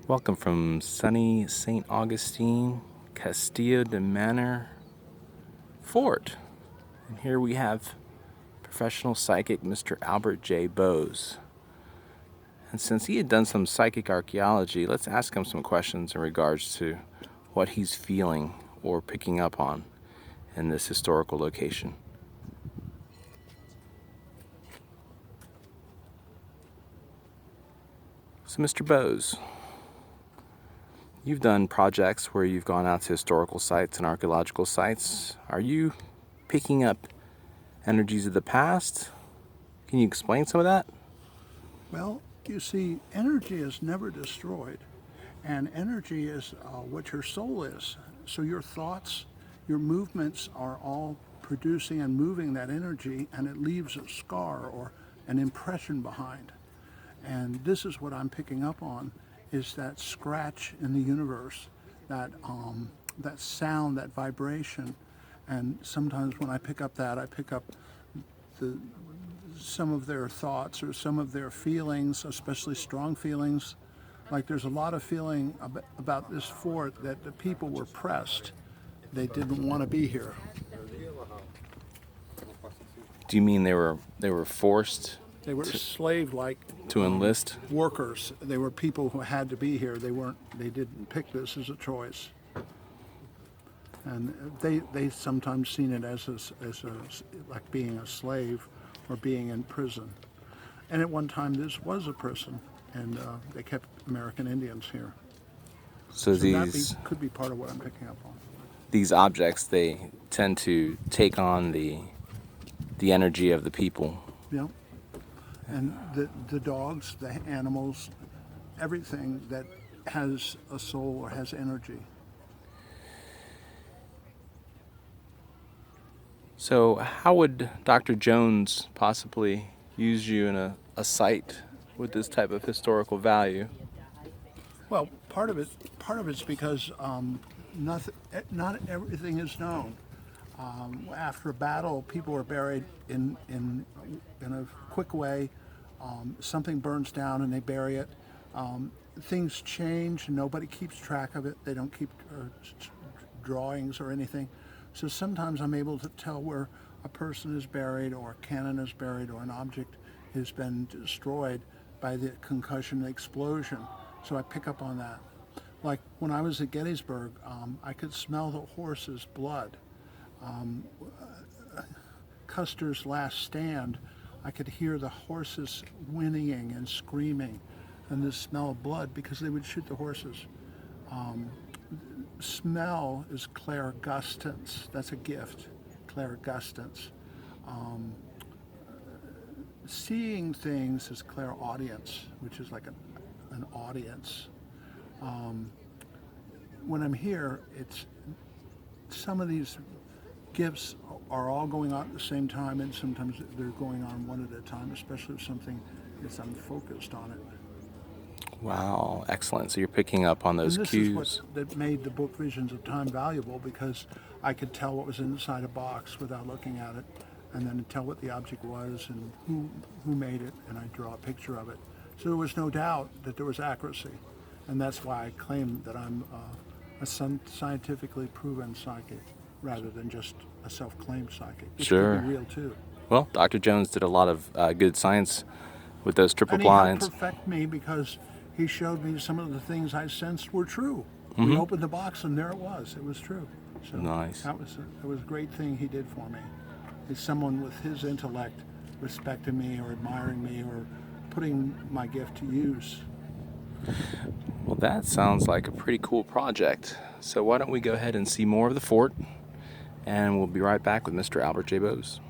Welcome from sunny St. Augustine, Castillo de Manor Fort. And here we have professional psychic Mr. Albert J. Bose. And since he had done some psychic archaeology, let's ask him some questions in regards to what he's feeling or picking up on in this historical location. So, Mr. Bose, you've done projects where you've gone out to historical sites and archaeological sites. Are you picking up energies of the past? Can you explain some of that? Well, you see, energy is never destroyed, and energy is what your soul is. So your thoughts, your movements are all producing and moving that energy, and it leaves a scar or an impression behind. And this is what I'm picking up on, is that scratch in the universe, that sound, that vibration. And sometimes when I pick up that, I pick up some of their thoughts or some of their feelings, especially strong feelings. Like there's a lot of feeling about this fort that the people were pressed. They didn't want to be here. Do you mean they were forced They were slave-like to enlist? workers. They were people who had to be here. They didn't pick this as a choice. And they sometimes seen it as like being a slave or being in prison. And at one time this was a prison, and they kept American Indians here. So that could be part of what I'm picking up on. These objects, they tend to take on the energy of the people. Yeah. And the dogs, the animals, everything that has a soul or has energy. So how would Dr. Jones possibly use you in a site with this type of historical value? Well, part of it's because not everything is known. After a battle, people are buried in a quick way. Something burns down and they bury it. Things change and nobody keeps track of it. They don't keep drawings or anything. So sometimes I'm able to tell where a person is buried or a cannon is buried or an object has been destroyed by the concussion explosion. So I pick up on that. Like when I was at Gettysburg, I could smell the horse's blood. Custer's last stand, I could hear the horses whinnying and screaming and the smell of blood because they would shoot the horses. Smell is clairgustance. That's a gift, clairgustance. Seeing things is clairaudience, which is like an audience. When I'm here, it's some of these gifts are all going on at the same time, and sometimes they're going on one at a time, especially if something is unfocused on it. Wow, excellent. So you're picking up on those and this cues. is what that made the book Visions of Time valuable, because I could tell what was inside a box without looking at it, and then tell what the object was and who made it, and I draw a picture of it. So there was no doubt that there was accuracy, and that's why I claim that I'm a scientifically proven psychic rather than just a self-claimed psychic. Which Sure. could be real too. Well, Dr. Jones did a lot of good science with those triple And he helped blinds. perfect me because he showed me some of the things I sensed were true. We opened the box and there it was. It was true. So Nice. That was a great thing he did for me. It's someone with his intellect respecting me or admiring me or putting my gift to use. Well, that sounds like a pretty cool project. So why don't we go ahead and see more of the fort, and we'll be right back with Mr. Albert J. Bose.